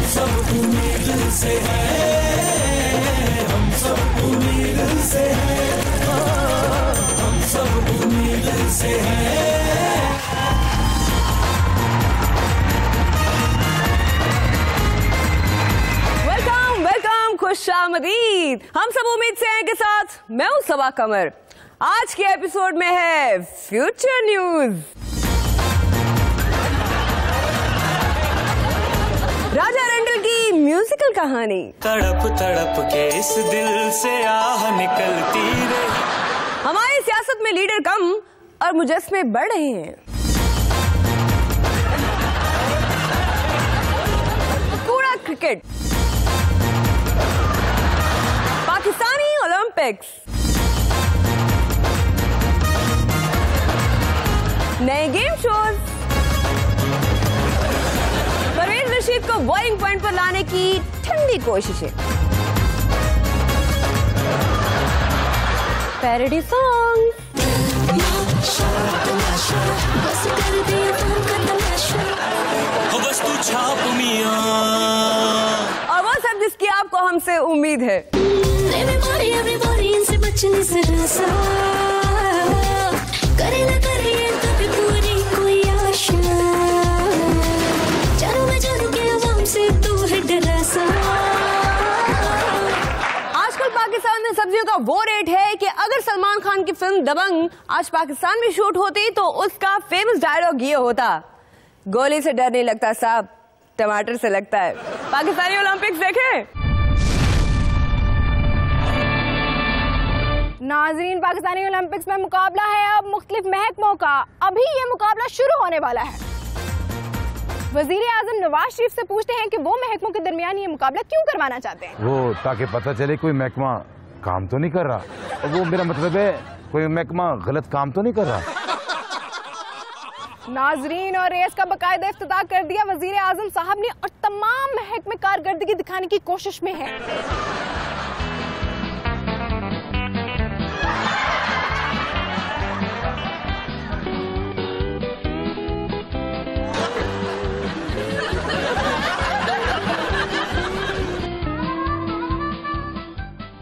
सब उम्मीद से हैं, हम सब उम्मीद से हैं, हम सब उम्मीद से हैं। वेलकम वेलकम, खुशामदीद। हम सब उम्मीद से हैं के साथ मैं हूं सबा कमर। आज के एपिसोड में है फ्यूचर न्यूज। राजा रेंडल की म्यूजिकल कहानी। तड़प तड़प के इस दिल से आह निकलती रही। हमारी सियासत में लीडर कम और मुजस्मे बढ़ रहे हैं। कूड़ा क्रिकेट, पाकिस्तानी ओलंपिक्स, नए गेम शोज, परवेज रशीद को बॉलिंग पॉइंट पर लाने की ठंडी कोशिशें, पैरोडी सॉन्ग, बस तू छाप मियां, और वो सब जिसकी आपको हमसे उम्मीद है। इनसे बचने से रासा करे ना करे कभी पूरी कोई आशा, जानू मैं जानू के आवाम से तू है डरा सा। आजकल पाकिस्तान में सब्जियों का वो रेट है कि अगर सलमान खान की फिल्म दबंग आज पाकिस्तान में शूट होती तो उसका फेमस डायलॉग ये होता, गोली से डर नहीं लगता साहब, टमाटर से लगता है। पाकिस्तानी ओलंपिक्स देखें। नाज़रीन, पाकिस्तानी ओलंपिक्स में मुकाबला है अब मुख्तलिफ महकमों का। अभी ये मुकाबला शुरू होने वाला है। वजीर आजम नवाज शरीफ से पूछते हैं कि वो महकमों के दरमियान ये मुकाबला क्यों करवाना चाहते हैं। वो ताकि पता चले कोई महकमा काम तो नहीं कर रहा, और वो मेरा मतलब है कोई महकमा गलत काम तो नहीं कर रहा। नाजरीन, और रेस का बाकायदा इफ्तिताह कर दिया वजीर आजम साहब ने, और तमाम महकमे कारकर्दगी दिखाने की कोशिश में है।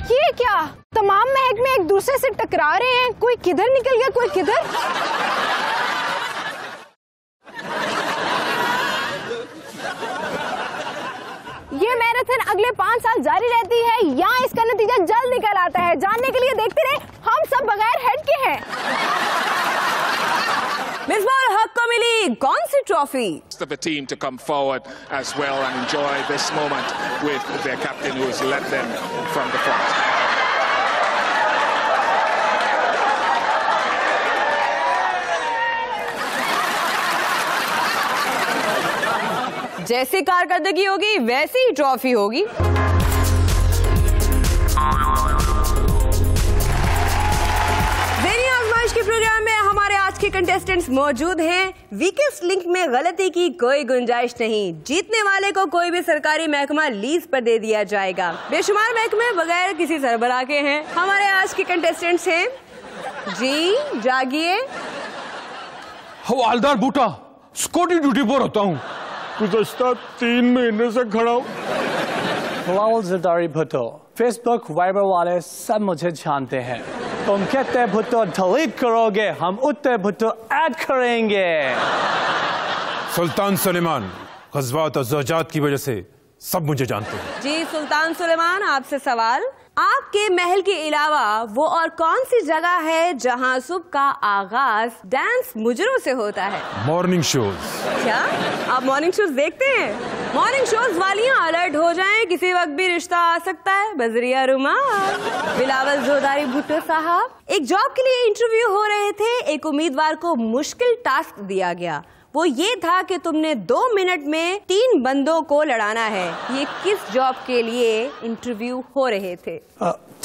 ये क्या, तमाम महकमे एक दूसरे से टकरा रहे हैं, कोई किधर निकल गया कोई किधर। ये मैराथन अगले 5 साल जारी रहती है या इसका नतीजा जल्द निकल आता है? जानने के लिए देखते रहे हम सब बगैर हेड के हैं। मिसबाह हक को मिली कौन सी trophy? of the team to come forward as well and enjoy this moment with their captain who has led them from the front. जैसी कारकर्दगी होगी वैसी ही ट्रॉफी होगी। ज़ेनी आज़माइश के प्रोग्राम में हमारे आज के कंटेस्टेंट्स मौजूद हैं। वीकेस्ट लिंक में गलती की कोई गुंजाइश नहीं। जीतने वाले को कोई भी सरकारी महकमा लीज पर दे दिया जाएगा। बेशुमार महकमे बगैर किसी सरबराह के हैं। हमारे आज के कंटेस्टेंट्स हैं जी, जागिए। हवालदार बूटा, सिक्योरिटी ड्यूटी पर होता हूँ। गुज़श्ता 3 महीने से खड़ा हूँ। बिलावल ज़रदारी भुट्टो, फेसबुक वाइबर वाले सब मुझे जानते हैं। तुम कहते भुट्टो डिलीट करोगे, हम उत्ते भुट्टो ऐड करेंगे। सुल्तान सुलेमान, ग़ज़वात और ज़ौजात की वजह से सब मुझे जानते हैं। जी सुल्तान सुलेमान, आपसे सवाल, आपके महल के अलावा वो और कौन सी जगह है जहां सुबह का आगाज डांस मुजरों से होता है? Morning shows. क्या आप मॉर्निंग शोज देखते हैं? मॉर्निंग शोज वालियां अलर्ट हो जाएं, किसी वक्त भी रिश्ता आ सकता है। बजरिया रुमाल। बिलावल ज़रदारी भुट्टो साहब, एक जॉब के लिए इंटरव्यू हो रहे थे। एक उम्मीदवार को मुश्किल टास्क दिया गया। वो ये था कि तुमने 2 मिनट में 3 बंदों को लड़ाना है। ये किस जॉब के लिए इंटरव्यू हो रहे थे?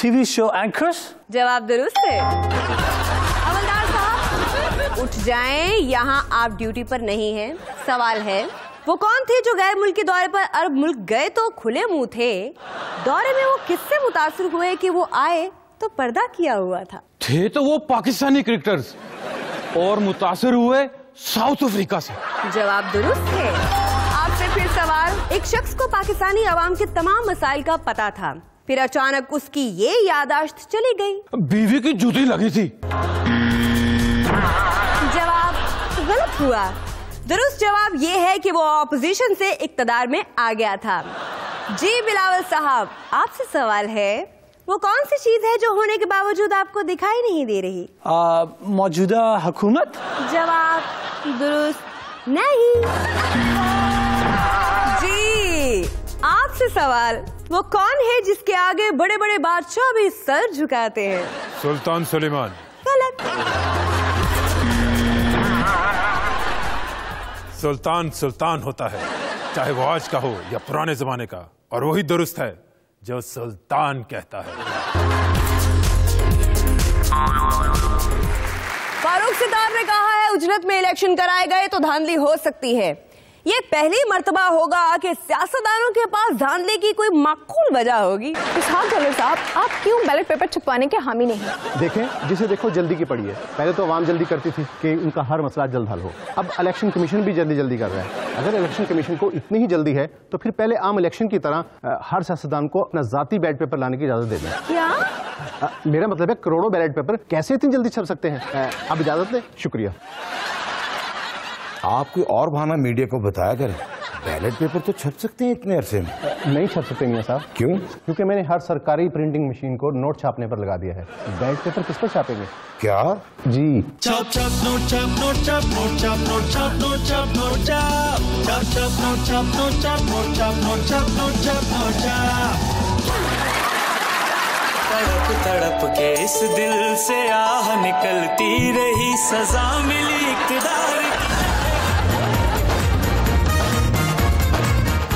TV show anchors. जवाब दुरुस्त है। हवलदार साहब उठ जाएं, यहाँ आप ड्यूटी पर नहीं हैं। सवाल है, वो कौन थे जो गैर मुल्की दौरे पर अरब मुल्क गए तो खुले मुंह थे? दौरे में वो किससे मुतासिर हुए कि वो आए तो पर्दा किया हुआ था? थे तो वो पाकिस्तानी क्रिकेटर्स और मुतासिर हुए साउथ अफ्रीका से। जवाब दुरुस्त है। आपसे फिर सवाल, एक एक शख्स को पाकिस्तानी अवाम के तमाम मसाइल का पता था, फिर अचानक उसकी ये यादाश्त चली गई। बीवी की जूती लगी थी। जवाब गलत हुआ। दुरुस्त जवाब ये है कि वो ऑपोजिशन से इक्तदार में आ गया था। जी बिलावल साहब, आपसे सवाल है, वो कौन सी चीज है जो होने के बावजूद आपको दिखाई नहीं दे रही? मौजूदा हुकूमत। जवाब दुरुस्त नहीं। जी आपसे सवाल, वो कौन है जिसके आगे बड़े बड़े बादशाह भी सर झुकाते हैं? सुल्तान सुलेमान। गलत। सुल्तान सुल्तान होता है, चाहे वो आज का हो या पुराने जमाने का, और वही दुरुस्त है जो सुल्तान कहता है। फारूक सिद्दार ने कहा है उजरत में इलेक्शन कराए गए तो धांधली हो सकती है। ये पहली मर्तबा होगा कि सियासतदानों के पास धांधली की कोई माकूल वजह होगी। इसहाक ढोलर साहब, आप क्यों बैलेट पेपर छुपवाने के हामी नहीं? देखें, जिसे देखो जल्दी की पड़ी है। पहले तो आवाम जल्दी करती थी कि उनका हर मसला जल्द हल हो। अब इलेक्शन कमीशन भी जल्दी जल्दी कर रहा है। अगर इलेक्शन कमीशन को इतनी ही जल्दी है तो फिर पहले आम इलेक्शन की तरह हर सियासतदान को अपना जाती बैलेट पेपर लाने की इजाजत दे दें। क्या? मेरा मतलब है करोड़ों बैलेट पेपर कैसे इतनी जल्दी छप सकते हैं? अब इजाजत दें। शुक्रिया। आप कोई और बहाना मीडिया को बताया करें। बैलेट पेपर तो छप सकते हैं इतने अरसे में। नहीं छप सकते मियां साहब। क्यों? क्योंकि मैंने हर सरकारी प्रिंटिंग मशीन को नोट छापने पर लगा दिया है। बैलेट पेपर किस पर छापेंगे? क्या जी? Chop chop note chop note chop note chop note chop note chop note chop chop chop note chop note chop note chop note chop note chop note chop। तड़प तड़प के इस दिल से आह निकलती रही, सजा मिली इक़्तिदार।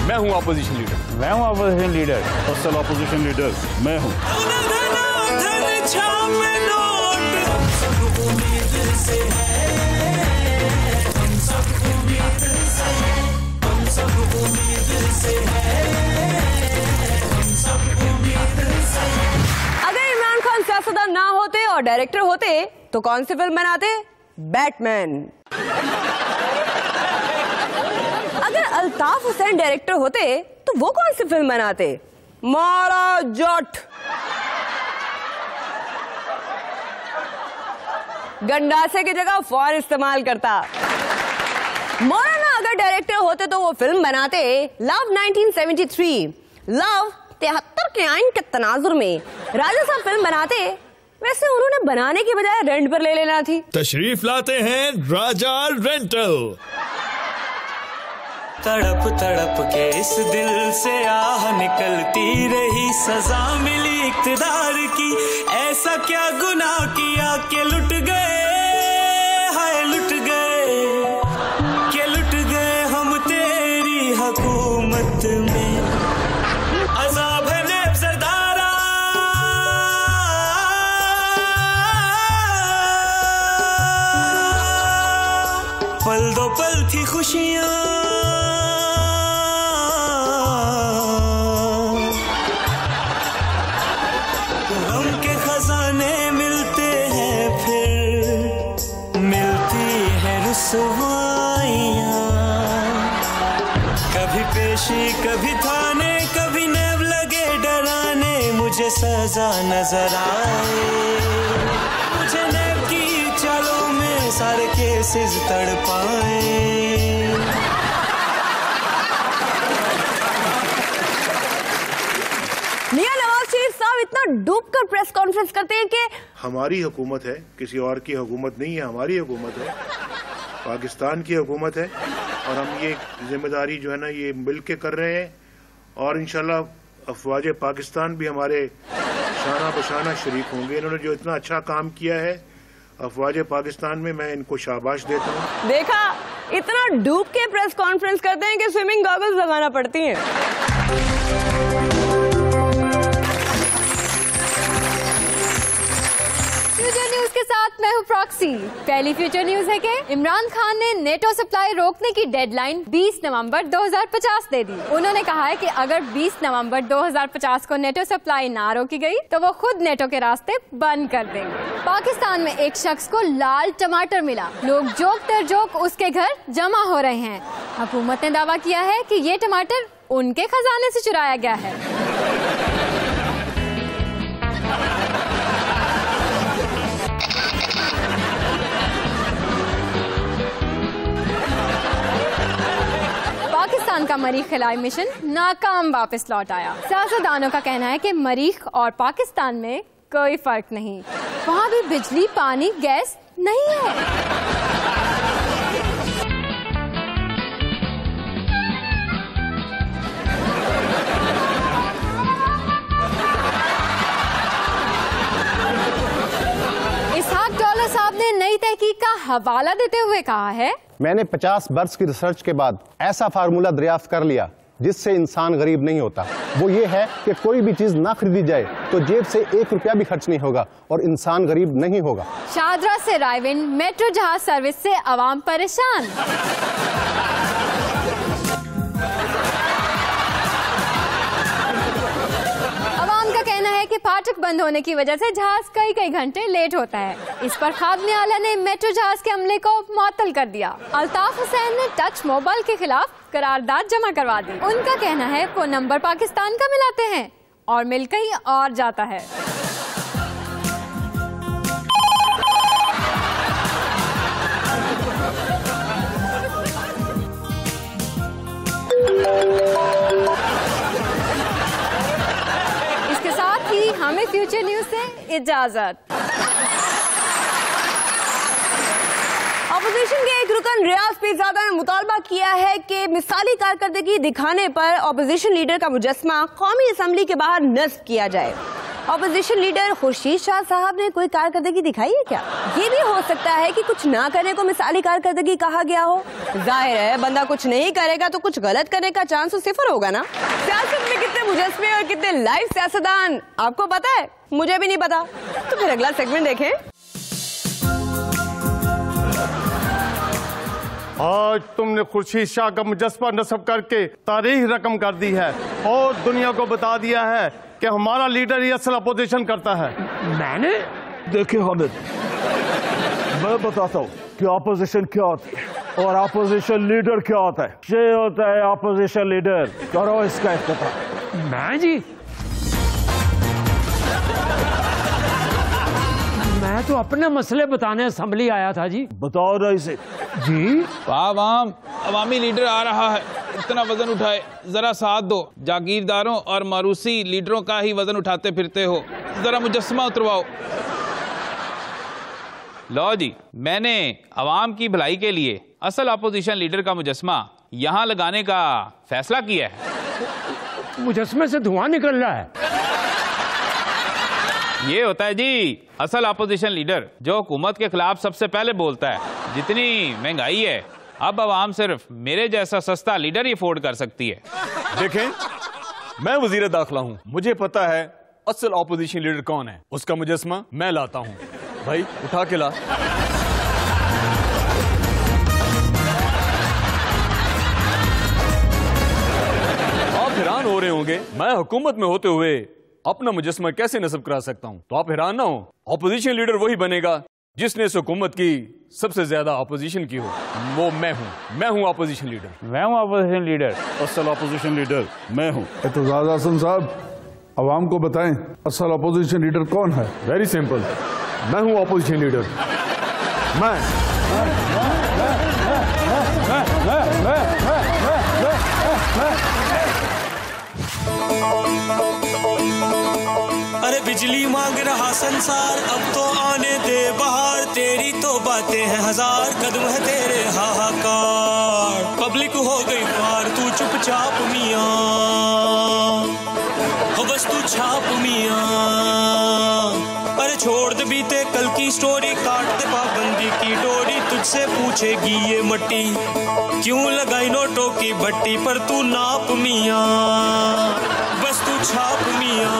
मैं हूँ ऑपोजिशन लीडर। मैं हूँ ऑपोजिशन लीडर। असल ऑपोजिशन लीडर मैं हूँ। अगर इमरान खान सियासतदान ना होते और डायरेक्टर होते तो कौन सी फिल्म बनाते? बैटमैन। अगर अल्ताफ हुसैन डायरेक्टर होते तो वो कौन सी फिल्म बनाते? मारा जट। गंडासे की जगह फौर इस्तेमाल करता। मौलाना अगर डायरेक्टर होते तो वो फिल्म बनाते लव 1973। लव 73 के आइन के तनाजुर में राजा साहब फिल्म बनाते। वैसे उन्होंने बनाने की बजाय रेंट पर ले लेना थी। तशरीफ लाते हैं राजा रेंटल। तड़प तड़प के इस दिल से आह निकलती रही, सजा मिली इक़्तिदार की। ऐसा क्या गुनाह किया कि लुट गए, हाय लुट गए, कि लुट गए हम तेरी हुकूमत में। अज़ाब है नेब सरदारा, पल दो पल थी खुशियां, कभी पेशी कभी थाने, कभी नेब लगे डराने। मुझे सजा नजर आए, मुझे नेब की चालों में सारे केसेस तड़पाए। मियां नवाज शरीफ साहब इतना डूब कर प्रेस कॉन्फ्रेंस करते हैं कि हमारी हुकूमत है, किसी और की हुकूमत नहीं है, हमारी हुकूमत है, पाकिस्तान की हुकूमत है, और हम ये जिम्मेदारी जो है ना ये मिल के कर रहे हैं। और इंशाल्लाह अफवाज पाकिस्तान भी हमारे शाना बशाना शरीक होंगे। इन्होंने जो इतना अच्छा काम किया है अफवाज पाकिस्तान में, मैं इनको शाबाश देता हूँ। देखा, इतना डूब के प्रेस कॉन्फ्रेंस करते हैं कि स्विमिंग गॉगल्स लगाना पड़ती हैं। फ्यूचर न्यूज के साथ मैं हूँ प्रॉक्सी। पहली फ्यूचर न्यूज है कि इमरान खान ने नेटो सप्लाई रोकने की डेडलाइन 20 नवंबर 2050 दे दी। उन्होंने कहा है कि अगर 20 नवंबर 2050 को नेटो सप्लाई ना रोकी गई तो वो खुद नेटो के रास्ते बंद कर देंगे। पाकिस्तान में एक शख्स को लाल टमाटर मिला। लोग जोक तर जोक उसके घर जमा हो रहे हैं। हुकूमत ने दावा किया है कि ये टमाटर उनके खजाने से चुराया गया है। पाकिस्तान का मरीख खिलाई मिशन नाकाम वापस लौट आया। सियासतदानों का कहना है कि मरीख और पाकिस्तान में कोई फर्क नहीं, वहाँ भी बिजली, पानी, गैस नहीं है। इसहाक डॉलर साहब ने नई तहकीक का हवाला देते हुए कहा है, मैंने 50 बरस की रिसर्च के बाद ऐसा फार्मूला दरियाफ्त कर लिया जिससे इंसान गरीब नहीं होता। वो ये है कि कोई भी चीज ना खरीदी जाए तो जेब से 1 रुपया भी खर्च नहीं होगा और इंसान गरीब नहीं होगा। शादरा से रायविंड मेट्रो जहाज सर्विस से आवाम परेशान। आवाम का कहना है कि फाटक बंद होने की वजह से जहाज कई घंटे लेट होता है। इस पर खाद्य आला ने मेट्रो जहाज के अमले को मुअत्तल कर दिया। अल्ताफ हुसैन ने टच मोबाइल के खिलाफ करारदाद जमा करवा दी। उनका कहना है वो नंबर पाकिस्तान का मिलाते हैं और मिल कहीं और जाता है। इसके साथ ही हमें फ्यूचर न्यूज से इजाजत। ऑपोजिशन के एक रुकन रियाज पीरजादा ने मुतालबा किया है कि मिसाली कारकर्दगी दिखाने पर ऑपोजिशन लीडर का मुजस्मा कौमी असम्बली के बाहर नस्ब किया जाए। ऑपोजिशन लीडर खुर्शीद शाह साहब ने कोई कारकर्दगी दिखाई है क्या? ये भी हो सकता है कि कुछ ना करने को मिसाली कारकर्दगी कहा गया हो। जाहिर है बंदा कुछ नहीं करेगा तो कुछ गलत करने का चांस तो सिफर होगा ना। सियासत में कितने मुजस्मे और कितने लाइव सियासतदान आपको पता है? मुझे भी नहीं पता। तो फिर अगला सेगमेंट देखें। आज तुमने खुर्शीद शाह का मुजस्मा नस्ब करके तारीख रकम कर दी है और दुनिया को बता दिया है कि हमारा लीडर ही असल अपोजिशन करता है। मैंने देखिए हामिद, मैं बताता हूँ कि अपोजिशन क्या होती है और अपोजिशन लीडर क्या होता है। ये होता है अपोजिशन लीडर। करो इसका इफ्तिताह। मैं जी, मैं तो अपने मसले बताने असेंबली आया था जी। बताओ ना इसे जी। आवाम, अवामी लीडर आ रहा है, इतना वजन उठाए, जरा साथ दो। जागीरदारों और मारूसी लीडरों का ही वजन उठाते फिरते हो, जरा मुजस्मा उतरवाओ। लो जी, मैंने अवाम की भलाई के लिए असल अपोजिशन लीडर का मुजस्मा यहाँ लगाने का फैसला किया है। मुजस्मे से धुआं निकल रहा है। ये होता है जी असल अपोजिशन लीडर, जो हुकूमत के खिलाफ सबसे पहले बोलता है। जितनी महंगाई है, अब अवाम सिर्फ मेरे जैसा सस्ता लीडर ही अफोर्ड कर सकती है। देखें, मैं वजीर दाखिला हूँ, मुझे पता है असल ऑपोजिशन लीडर कौन है। उसका मुजस्मा मैं लाता हूँ। भाई उठा के ला। आप हैरान हो रहे होंगे मैं हुकूमत में होते हुए अपना मुजस्मा कैसे नस्ब करा सकता हूँ। तो आप हैरान ना हो, ऑपोजिशन लीडर वही बनेगा जिसने इस हुकूमत की सबसे ज्यादा ऑपोजिशन की हो। वो मैं हूँ ऑपोजिशन लीडर। मैं हूँ ऑपोजिशन लीडर। असल ऑपोजिशन लीडर मैं हूँ। एतजाज हसन साहब, अवाम को बताएं असल ऑपोजिशन लीडर कौन है। वेरी सिंपल, मैं हूँ ऑपोजिशन लीडर। अरे बिजली मांग रहा संसार, अब तो आने दे बाहर। तेरी तो बातें हैं हजार, कदम है तेरे हाहाकार। पब्लिक हो गई पार, तू चुपचाप मियां, हो बस तू छाप मियां। अरे छोड़ दे बीते कल की स्टोरी, काट दे पाबंदी की डोरी। तुझसे पूछेगी ये मट्टी, क्यों लगाई नोटों की भट्टी पर तू नाप मियां, बस तू छाप मियां।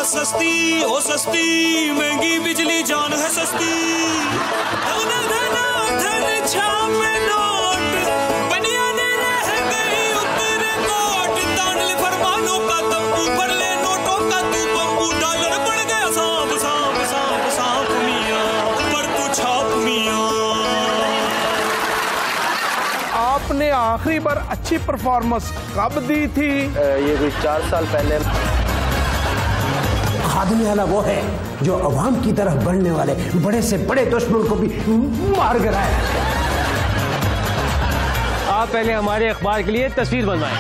सस्ती ओ सस्ती, महंगी बिजली जान है सस्ती। धन धन धन छापे नोट, बनियाने रह गई उतरे कोट। तान आपने आखिरी बार अच्छी परफॉर्मेंस कब दी थी? ये कोई 4 साल पहले। खादमी वाला वो है जो अवाम की तरफ बढ़ने वाले बड़े से बड़े दुश्मन को भी मार गिराए। आप पहले हमारे अखबार के लिए तस्वीर बनवाएं।